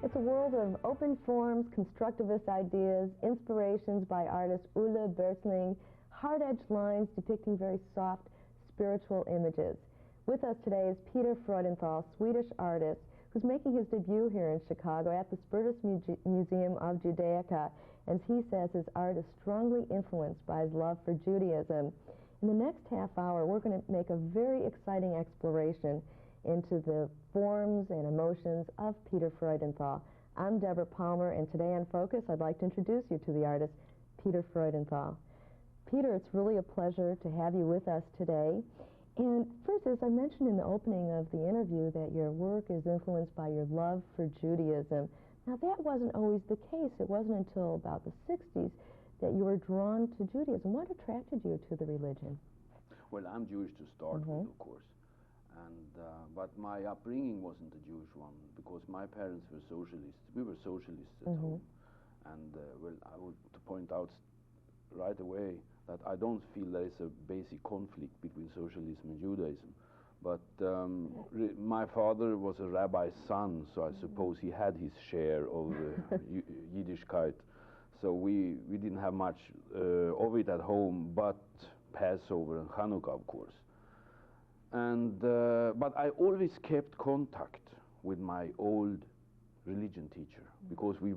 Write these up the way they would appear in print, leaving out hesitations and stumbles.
It's a world of open forms, constructivist ideas, inspirations by artist Ulla Bersling, hard-edged lines depicting very soft, spiritual images. With us today is Peter Freudenthal, Swedish artist, who's making his debut here in Chicago at the Spertus Museum of Judaica. As he says, his art is strongly influenced by his love for Judaism. In the next half hour, we're going to make a very exciting exploration into the forms and emotions of Peter Freudenthal. I'm Deborah Palmer, and today on Focus, I'd like to introduce you to the artist, Peter Freudenthal. Peter, it's really a pleasure to have you with us today. And first, as I mentioned in the opening of the interview, that your work is influenced by your love for Judaism. Now, that wasn't always the case. It wasn't until about the 60s that you were drawn to Judaism. What attracted you to the religion? Well, I'm Jewish to start with, of course. But my upbringing wasn't a Jewish one, because my parents were socialists. We were socialists at home. And, well, I would to point out right away that I don't feel there is a basic conflict between socialism and Judaism. But my father was a rabbi's son, so I suppose he had his share of Yiddishkeit. So we didn't have much of it at home, but Passover and Hanukkah, of course. And but I always kept contact with my old religion teacher, because we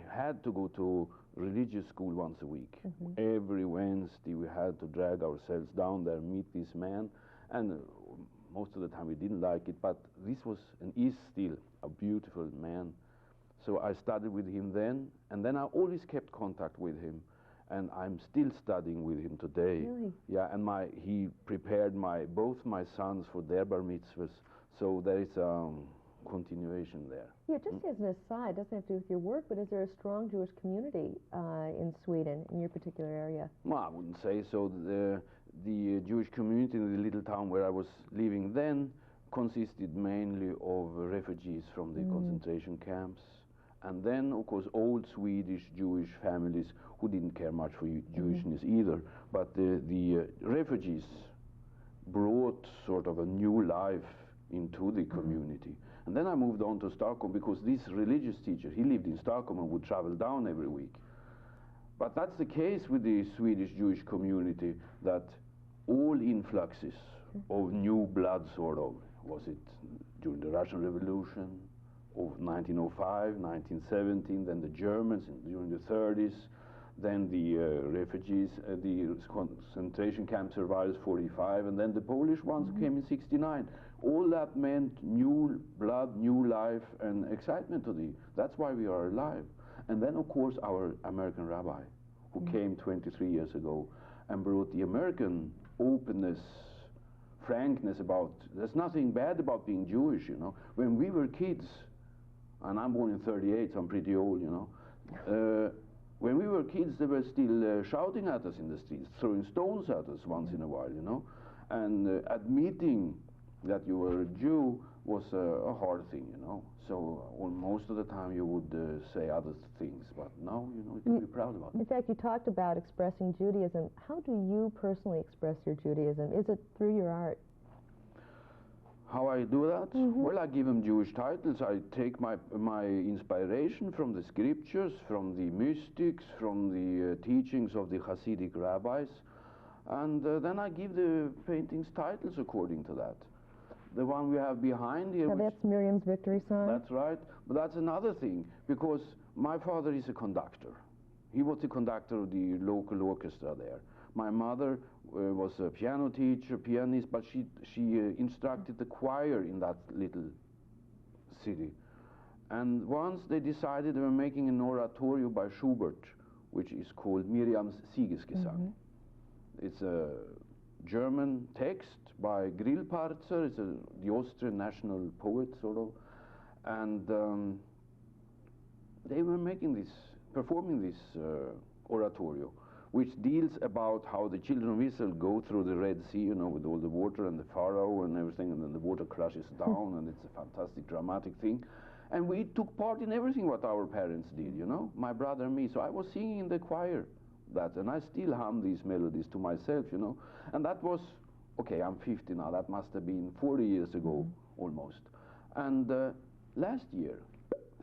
had to go to religious school once a week. Every Wednesday we had to drag ourselves down there, meet this man, and most of the time we didn't like it, but this was and is still a beautiful man. So I studied with him then, and then I always kept contact with him, and I'm still studying with him today. Really? Yeah, and he prepared both my sons for their bar mitzvahs, so there is a continuation there. Yeah, just as an aside, doesn't have to do with your work, but is there a strong Jewish community in Sweden, in your particular area? Well, I wouldn't say so. The Jewish community in the little town where I was living then consisted mainly of refugees from the concentration camps. And then, of course, old Swedish Jewish families who didn't care much for Jewishness either. But the refugees brought sort of a new life into the community. And then I moved on to Stockholm, because this religious teacher, he lived in Stockholm and would travel down every week. But that's the case with the Swedish Jewish community, that all influxes of new blood, sort of, was it during the Russian Revolution, of 1905, 1917, then the Germans during the 30s, then the refugees, the concentration camp survivors, 45, and then the Polish ones who came in 69. All that meant new blood, new life, and excitement to that's why we are alive. And then, of course, our American rabbi, who came 23 years ago and brought the American openness, frankness about, there's nothing bad about being Jewish, you know. When we were kids, and I'm born in 38, so I'm pretty old, you know. When we were kids, they were still shouting at us in the streets, throwing stones at us once in a while, you know. And admitting that you were a Jew was a hard thing, you know. So most of the time you would say other things, but now, you know, you can be proud about it. In fact, you talked about expressing Judaism. How do you personally express your Judaism? Is it through your art? How I do that? Well, I give them Jewish titles. I take my inspiration from the scriptures, from the mystics, from the teachings of the Hasidic rabbis, and then I give the paintings titles according to that. The one we have behind here. Now that's Miriam's Victory Song? That's right. But that's another thing, because my father is a conductor. He was the conductor of the local orchestra there. My mother was a piano teacher, pianist, but she instructed the choir in that little city. And once they decided they were making an oratorio by Schubert, which is called Miriams Siegesgesang. It's a German text by Grillparzer, it's the Austrian national poet, sort of. And they were performing this oratorio, which deals about how the children of Israel go through the Red Sea, you know, with all the water and the Pharaoh and everything, and then the water crashes down, and it's a fantastic, dramatic thing. And we took part in everything what our parents did, you know, my brother and me. So I was singing in the choir that, and I still hum these melodies to myself, you know. And that was, okay, I'm 50 now, that must have been 40 years ago, almost. And last year,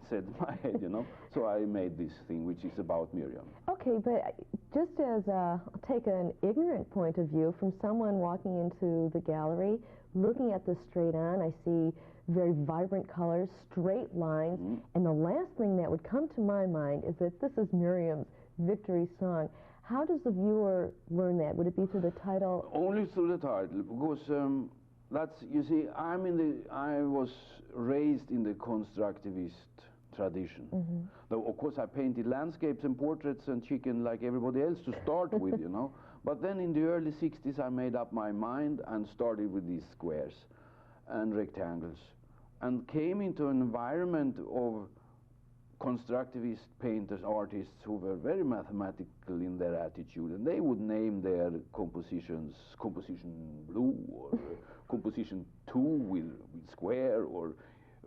said in my head, you know. So I made this thing, which is about Miriam. Okay, but just as I'll take an ignorant point of view from someone walking into the gallery, looking at this straight on, I see very vibrant colors, straight lines, and the last thing that would come to my mind is that this is Miriam's victory song. How does the viewer learn that? Would it be through the title? Only through the title, because that's, you see, I was raised in the constructivist tradition. Though, of course, I painted landscapes and portraits and chicken like everybody else to start with, you know. But then in the early 60s, I made up my mind and started with these squares and rectangles, and came into an environment of constructivist painters, artists who were very mathematical in their attitude, and they would name their compositions composition blue or composition 2 with square, or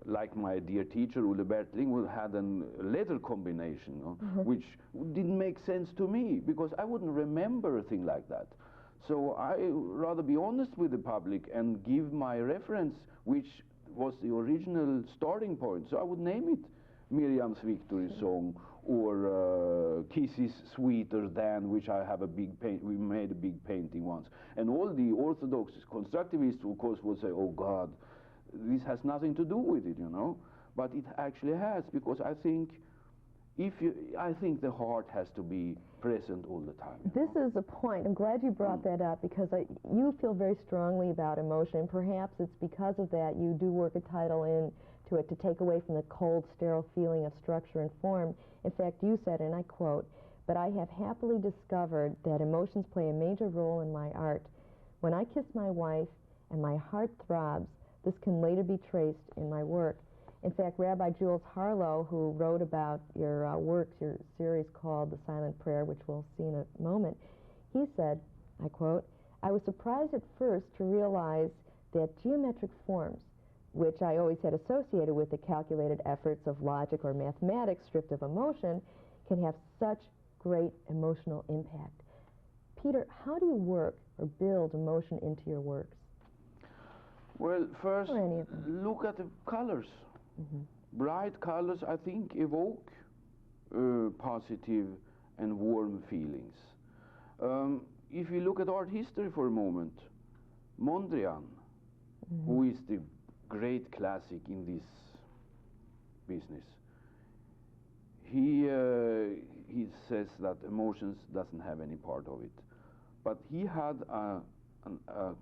like my dear teacher Ulle Bertling had a letter combination, you know, which didn't make sense to me because I wouldn't remember a thing like that. So I rather be honest with the public and give my reference, which was the original starting point. So I would name it Miriam's Victory Song, or Kisses Sweeter Than, which I have a big we made a big painting once. And all the orthodox constructivists, of course, would say, oh God, this has nothing to do with it, you know. But it actually has, because I think I think the heart has to be present all the time. This is a point. I'm glad you brought that up, because you feel very strongly about emotion. Perhaps it's because of that you do work a title into it to take away from the cold, sterile feeling of structure and form. In fact, you said, and I quote, "But I have happily discovered that emotions play a major role in my art. When I kiss my wife and my heart throbs, this can later be traced in my work." In fact, Rabbi Jules Harlow, who wrote about your works, your series called The Silent Prayer, which we'll see in a moment, he said, I quote, "I was surprised at first to realize that geometric forms, which I always had associated with the calculated efforts of logic or mathematics stripped of emotion, can have such great emotional impact." Peter, how do you work or build emotion into your works? Well, first, look at the colors. Bright colors, I think, evoke positive and warm feelings. If you look at art history for a moment, Mondrian, who is the great classic in this business, he says that emotions doesn't have any part of it. But he had a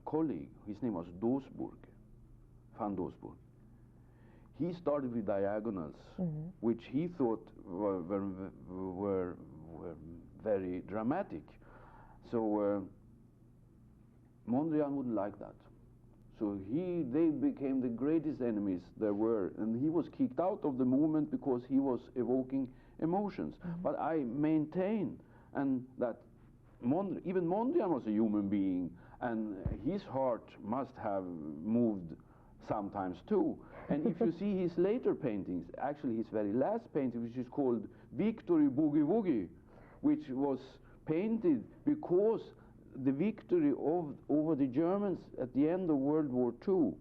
colleague, his name was van Doesburg. He started with diagonals, which he thought were very dramatic. So Mondrian wouldn't like that. So they became the greatest enemies there were, and he was kicked out of the movement because he was evoking emotions. But I maintain that even Mondrian was a human being, and his heart must have moved sometimes too. And if you see his later paintings, actually his very last painting, which is called Victory Boogie Woogie, which was painted because the victory over the Germans at the end of World War II,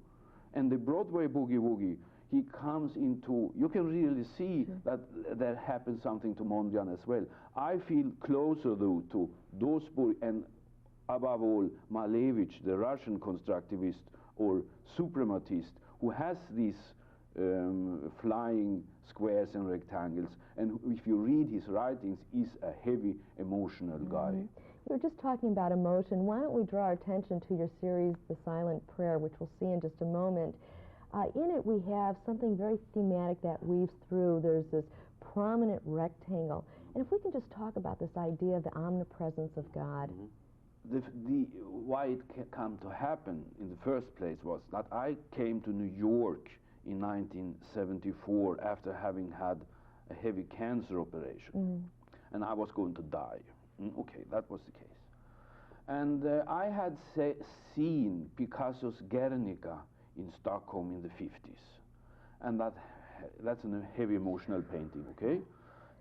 and the Broadway Boogie Woogie, he comes into, you can really see that there happened something to Mondrian as well. I feel closer though to Doesburg, and above all Malevich, the Russian constructivist or suprematist, who has these flying squares and rectangles, and if you read his writings, is a heavy emotional guy. We were just talking about emotion. Why don't we draw our attention to your series, The Silent Prayer, which we'll see in just a moment. In it we have something very thematic that weaves through. There's this prominent rectangle. And if we can just talk about this idea of the omnipresence of God. Why it came to happen in the first place was that I came to New York in 1974 after having had a heavy cancer operation, and I was going to die. Okay, that was the case. And I had seen Picasso's Guernica in Stockholm in the 50s, and that's a heavy emotional painting, okay?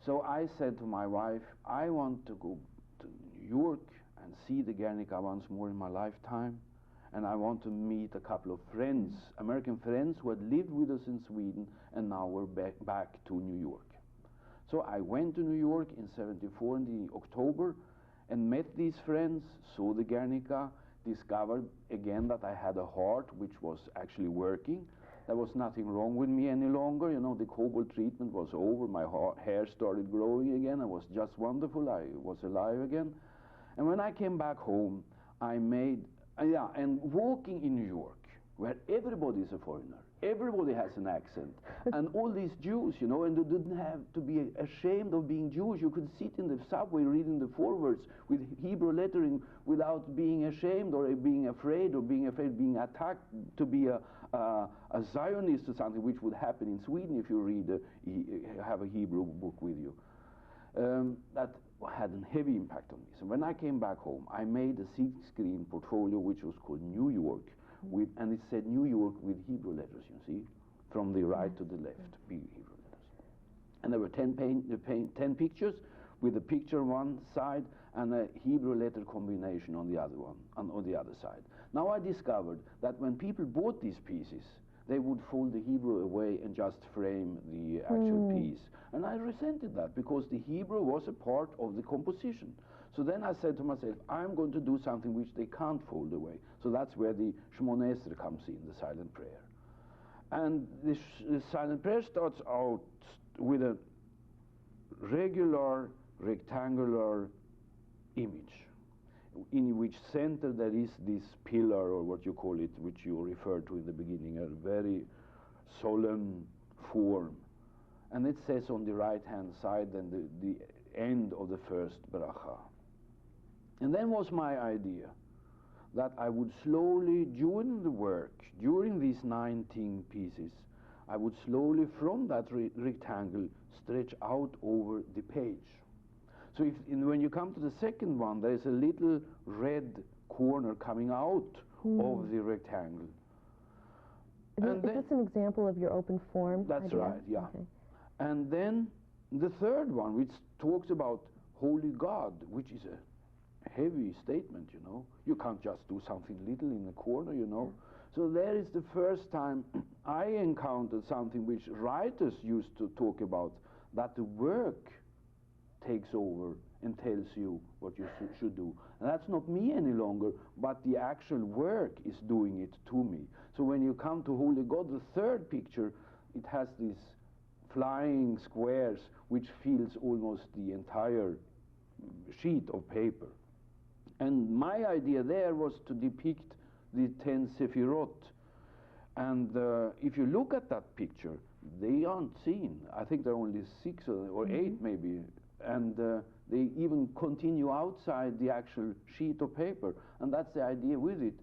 So I said to my wife, I want to go to New York and see the Guernica once more in my lifetime, and I want to meet a couple of friends, American friends who had lived with us in Sweden and now were back to New York. So I went to New York in '74 in the October and met these friends, saw the Guernica, discovered again that I had a heart which was actually working. There was nothing wrong with me any longer. You know, the cobalt treatment was over. My hair started growing again. I was just wonderful. I was alive again. And when I came back home, I made, and walking in New York, where everybody is a foreigner, everybody has an accent, and all these Jews, you know, and you didn't have to be ashamed of being Jewish. You could sit in the subway reading the forewords with Hebrew lettering without being ashamed or being afraid of being attacked to be a Zionist or something, which would happen in Sweden if you have a Hebrew book with you. That had a heavy impact on me. So when I came back home, I made a 6-screen portfolio which was called New York, and it said New York with Hebrew letters, you see, from the right to the left, big Hebrew letters. And there were 10 pictures with a picture on one side and a Hebrew letter combination on the other one, on the other side. Now I discovered that when people bought these pieces, they would fold the Hebrew away and just frame the actual piece. And I resented that because the Hebrew was a part of the composition. So then I said to myself, I'm going to do something which they can't fold away. So that's where the Shemona Esrei comes in, the silent prayer. And the silent prayer starts out with a regular rectangular image, in which center there is this pillar, or what you call it, which you referred to in the beginning, a very solemn form. And it says on the right-hand side then the end of the first bracha. And then was my idea that I would slowly, during the work, during these 19 pieces, I would slowly from that rectangle stretch out over the page. So when you come to the second one, there is a little red corner coming out of the rectangle. Is this an example of your open form That's idea? right, yeah. Okay. And then the third one, which talks about holy God, which is a heavy statement, you know. You can't just do something little in a corner, you know. So there is the first time I encountered something which writers used to talk about, that the work takes over and tells you what you should do. And that's not me any longer, but the actual work is doing it to me. So when you come to Holy God, the third picture, it has these flying squares which fills almost the entire sheet of paper. And my idea there was to depict the 10 Sephirot. And if you look at that picture, they aren't seen. I think there are only 6 or 8 maybe. And they even continue outside the actual sheet of paper. And that's the idea with it.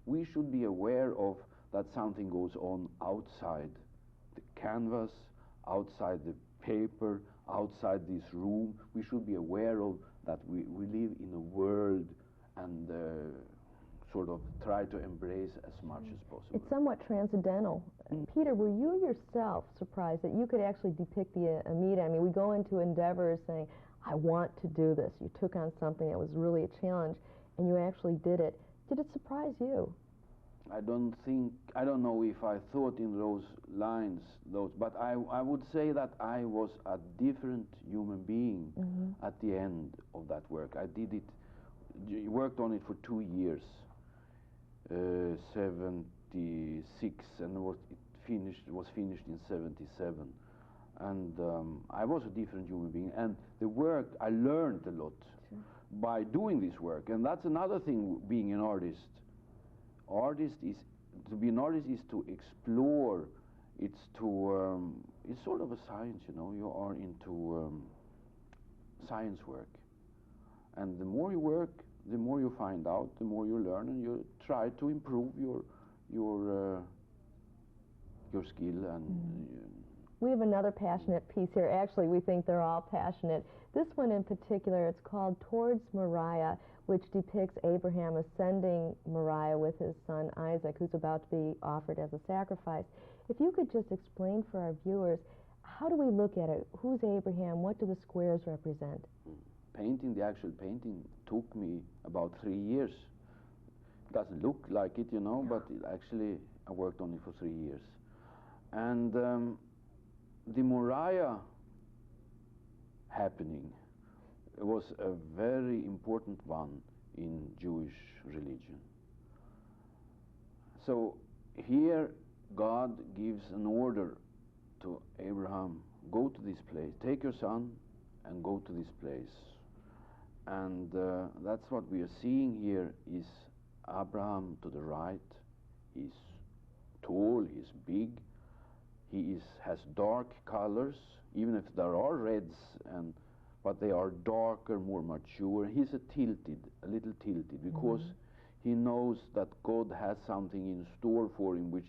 We should be aware of that something goes on outside the canvas, outside the paper, outside this room. We should be aware of that we live in a world and sort of try to embrace as much as possible. It's somewhat transcendental. Peter, were you yourself surprised that you could actually depict the Amida? I mean, we go into endeavors saying, I want to do this. You took on something that was really a challenge, and you actually did it. Did it surprise you? I don't know if I thought in those lines, but I would say that I was a different human being at the end of that work. I did it, worked on it for 2 years, 76, and was finished in 77. And I was a different human being. And the work, I learned a lot by doing this work. And that's another thing, being an artist. To be an artist is to explore. It's sort of a science, you know. You are into science work. And the more you work, the more you find out, the more you learn, and you try to improve your skill. And we have another passionate piece here. Actually, we think they're all passionate. This one in particular, it's called Towards Moriah, which depicts Abraham ascending Moriah with his son Isaac, who's about to be offered as a sacrifice. If you could just explain for our viewers, how do we look at it? Who's Abraham? What do the squares represent? Painting, the actual painting, took me about 3 years. Doesn't look like it, you know, but it actually, I worked on it for 3 years. And the Moriah happening was a very important one in Jewish religion. So here God gives an order to Abraham, go to this place, take your son and go to this place. And that's what we are seeing here is Abraham to the right. He's tall, he's big, he has dark colors, even if there are reds, but they are darker, more mature. He's a little tilted, because he knows that God has something in store for him which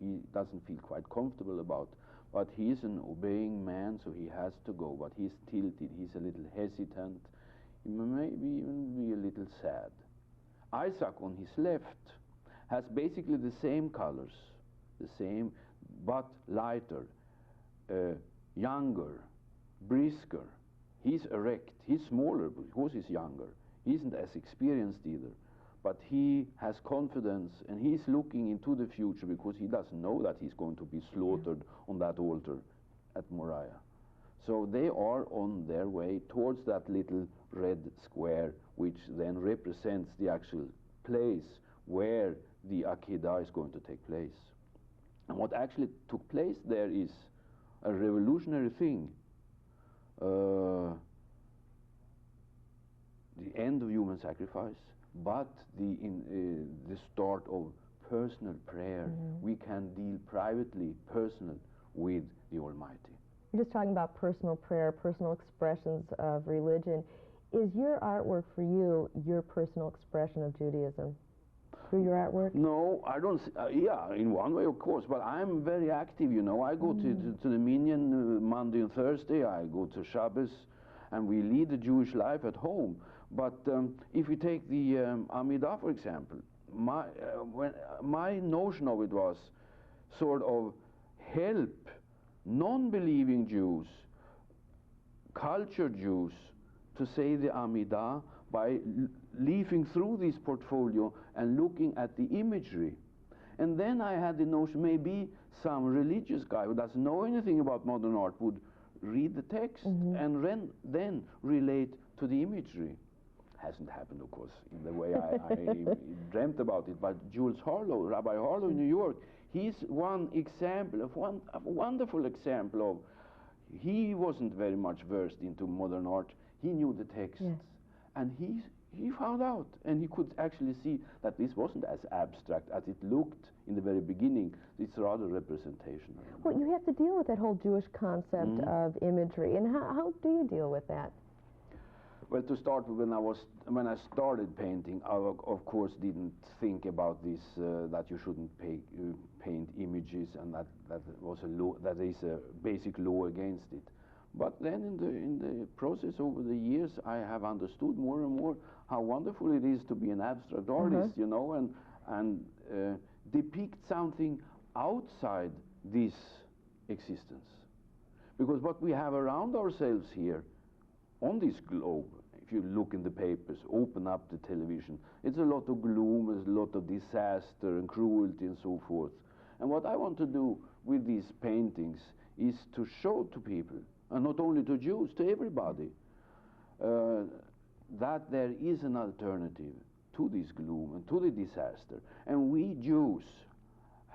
he doesn't feel quite comfortable about. But he's an obeying man, so he has to go. But he's tilted, he's a little hesitant, he may maybe even be a little sad. Isaac on his left has basically the same colors, the same, but lighter, younger, brisker. He's erect, he's smaller because he's younger. He isn't as experienced either, but he has confidence and he's looking into the future because he doesn't know that he's going to be slaughtered on that altar at Moriah. So they are on their way towards that little red square, which then represents the actual place where the Akedah is going to take place. And what actually took place there is a revolutionary thing. The end of human sacrifice, but the start of personal prayer. We can deal privately, personal, with the Almighty. You're just talking about personal prayer, personal expressions of religion. Is your artwork for you your personal expression of Judaism? Through your artwork? No, I don't. Yeah, in one way, of course, but I'm very active, you know. I go to the Minyan Monday and Thursday. I go to Shabbos, and we lead the Jewish life at home. But if we take the Amidah, for example, my notion of it was sort of help non-believing Jews, cultured Jews, to say the Amidah by leafing through this portfolio and looking at the imagery. And then I had the notion maybe some religious guy who doesn't know anything about modern art would read the text and then relate to the imagery. Hasn't happened, of course, in the way I dreamt about it, but Jules Harlow, Rabbi Harlow in New York, he's one example of a wonderful example of, he wasn't very much versed into modern art. He knew the texts, and he found out, and he could actually see that this wasn't as abstract as it looked in the very beginning. It's rather representation. Well, you have to deal with that whole Jewish concept of imagery, and how do you deal with that? Well, to start with, when I started painting, I of course didn't think about this that you shouldn't paint images, and that was a law, that is a basic law against it. But then in the process over the years, I have understood more and more how wonderful it is to be an abstract artist, you know, and depict something outside this existence. Because what we have around ourselves here on this globe, if you look in the papers, open up the television, it's a lot of gloom, there's a lot of disaster and cruelty and so forth. And what I want to do with these paintings is to show to people, and not only to Jews, to everybody, that there is an alternative to this gloom and to the disaster. And we Jews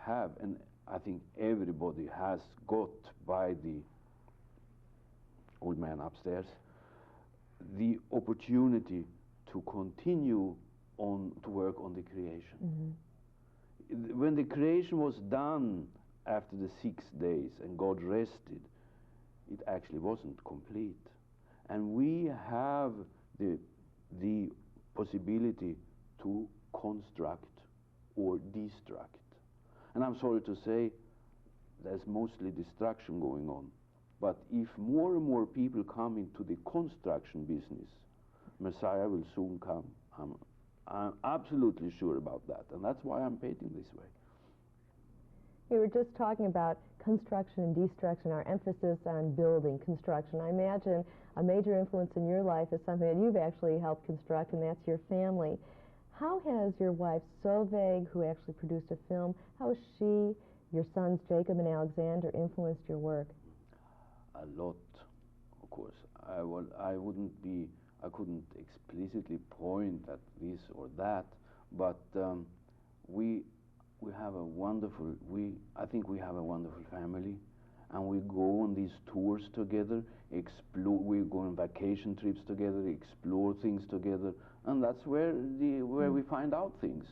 have, and I think everybody has got by the old man upstairs, the opportunity to continue on to work on the creation. When the creation was done after the 6 days and God rested, it actually wasn't complete. And we have the possibility to construct or destruct. And I'm sorry to say, there's mostly destruction going on. But if more and more people come into the construction business, Messiah will soon come. I'm absolutely sure about that, and that's why I'm painting this way. We were just talking about construction and destruction, our emphasis on building, construction. I imagine a major influence in your life is something that you've actually helped construct, and that's your family. How has your wife Solveig, who actually produced a film, how has she, your sons Jacob and Alexander, influenced your work? A lot, of course. I couldn't explicitly point at this or that, but we have a wonderful, I think we have a wonderful family, and we go on these tours together, we go on vacation trips together, explore things together, and that's where we find out things.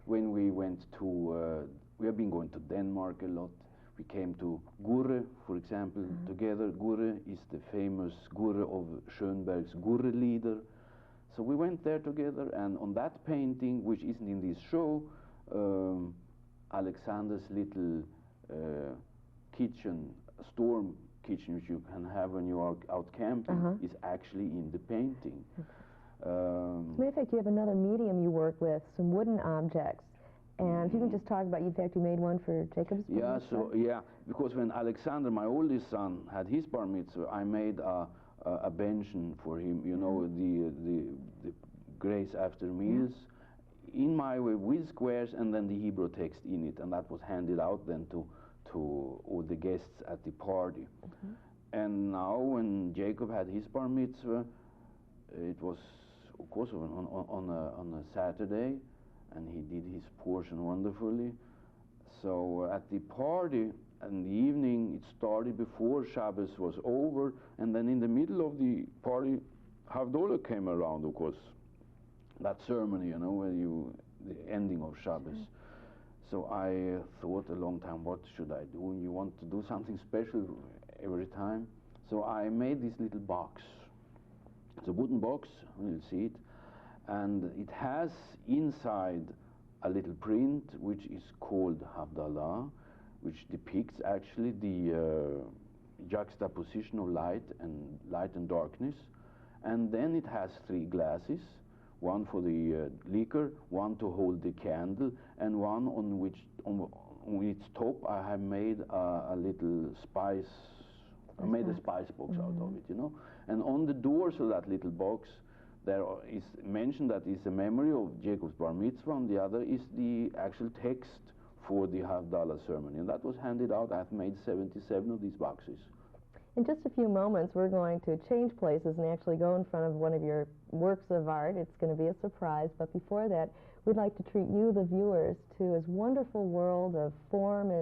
When we went to, we have been going to Denmark a lot. We came to Gurre, for example, together. Gurre is the famous Gurre of Schönberg's Gurre Lieder. So we went there together, and on that painting, which isn't in this show, Alexander's little kitchen, storm kitchen, which you can have when you are out camping, is actually in the painting. As a matter of fact, you have another medium you work with, some wooden objects. And if you can just talk about, in fact, you made one for Jacob's bar mitzvah? Yeah, because when Alexander, my oldest son, had his bar mitzvah, I made a bench for him, you know, the grace after meals, in my way, with squares and then the Hebrew text in it, and that was handed out then to all the guests at the party. And now when Jacob had his bar mitzvah, it was, of course, on a Saturday, and he did his portion wonderfully. So at the party in the evening, it started before Shabbos was over, and then in the middle of the party, Havdalah came around, of course. That ceremony, you know, where the ending of Shabbos. So I thought a long time, what should I do? And you want to do something special every time. So I made this little box. It's a wooden box, you'll see it. And it has inside a little print which is called Havdalah, which depicts actually the juxtaposition of light and darkness. And then it has 3 glasses, one for the liquor, one to hold the candle, and one on its top I have made a little spice. I made a spice box out of it, you know. And on the doors of that little box, there is mentioned that is a memory of Jacob's bar mitzvah, and the other is the actual text for the Havdalah ceremony. And that was handed out. I've made 77 of these boxes. In just a few moments, we're going to change places and actually go in front of one of your works of art. It's going to be a surprise. But before that, we'd like to treat you, the viewers, to his wonderful world of form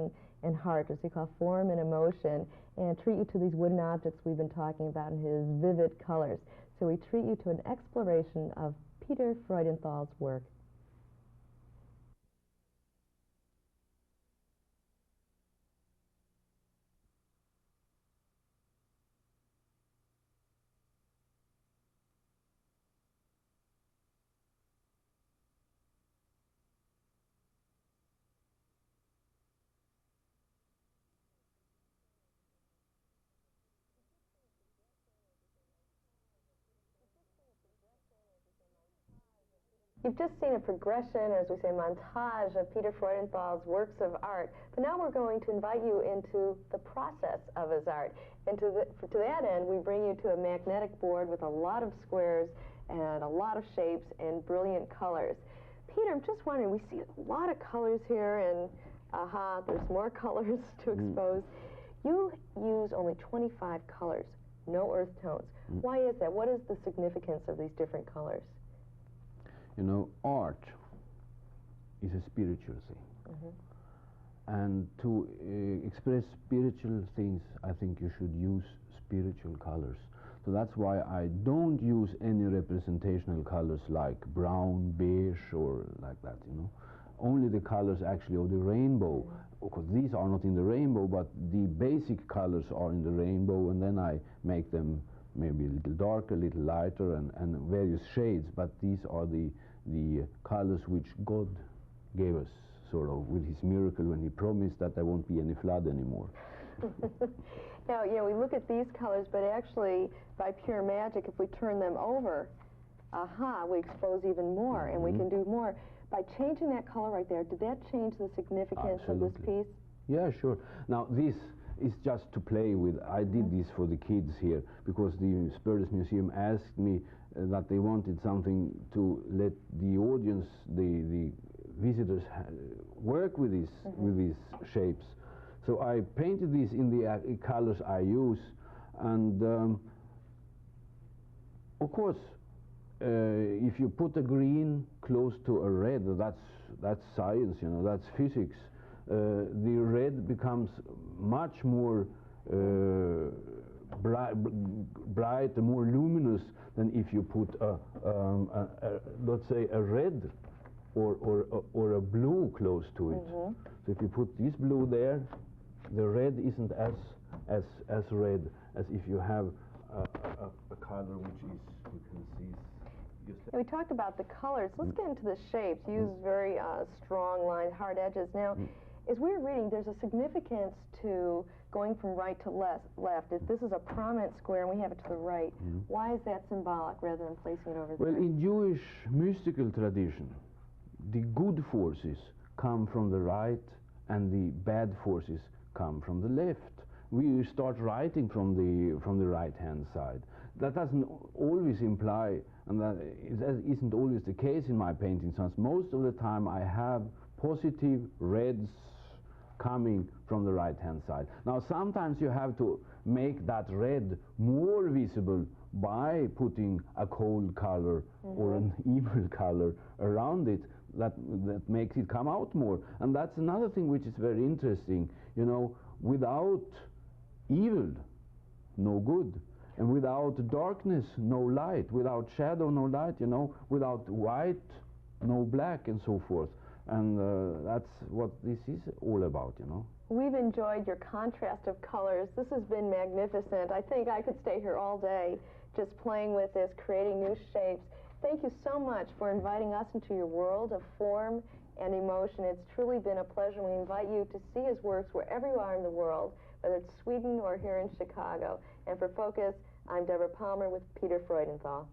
and heart, as we call form and emotion, and treat you to these wooden objects we've been talking about in his vivid colors. So we treat you to an exploration of Peter Freudenthal's work. You've just seen a progression, or as we say, montage of Peter Freudenthal's works of art. But now we're going to invite you into the process of his art. And to that end, we bring you to a magnetic board with a lot of squares and a lot of shapes and brilliant colors. Peter, I'm just wondering, we see a lot of colors here, and there's more colors to expose. You use only 25 colors, no earth tones. Why is that? What is the significance of these different colors? You know, art is a spiritual thing. And to express spiritual things, I think you should use spiritual colors. So that's why I don't use any representational colors like brown, beige, or like that, you know. Only the colors actually of the rainbow. Of course, these are not in the rainbow, but the basic colors are in the rainbow, and then I make them maybe a little darker, a little lighter, and various shades, but these are the colors which God gave us, sort of, with his miracle when he promised that there won't be any flood anymore. Now, you know, we look at these colors, but actually, by pure magic, if we turn them over, we expose even more, and we can do more. By changing that color right there, did that change the significance of this piece? Yeah, sure. Now, this is just to play with. I did this for the kids here because the Spurdus Museum asked me that they wanted something to let the audience, the visitors, work with these shapes. So I painted these in the colors I use, and of course, if you put a green close to a red, that's science, you know, that's physics. The red becomes much more bright, more luminous than if you put let's say a red or a blue close to it. So if you put this blue there, the red isn't as red as if you have a color which is, you can see. We talked about the colors. Let's get into the shapes. You use very strong lines, hard edges. Now, as we were reading, there's a significance to going from right to left. If this is a prominent square and we have it to the right, why is that symbolic rather than placing it over there? Well, in Jewish mystical tradition, the good forces come from the right and the bad forces come from the left. We start writing from the right-hand side. That doesn't always imply, and that isn't always the case in my paintings. Most of the time I have positive reds coming from the right-hand side. Now sometimes you have to make that red more visible by putting a cold color or an evil color around it that makes it come out more. And that's another thing which is very interesting. You know, without evil, no good. And without darkness, no light. Without shadow, no light, you know. Without white, no black, and so forth. And that's what this is all about, you know. We've enjoyed your contrast of colors. This has been magnificent. I think I could stay here all day just playing with this, creating new shapes. Thank you so much for inviting us into your world of form and emotion. It's truly been a pleasure. We invite you to see his works wherever you are in the world, whether it's Sweden or here in Chicago. And for Focus, I'm Deborah Palmer with Peter Freudenthal.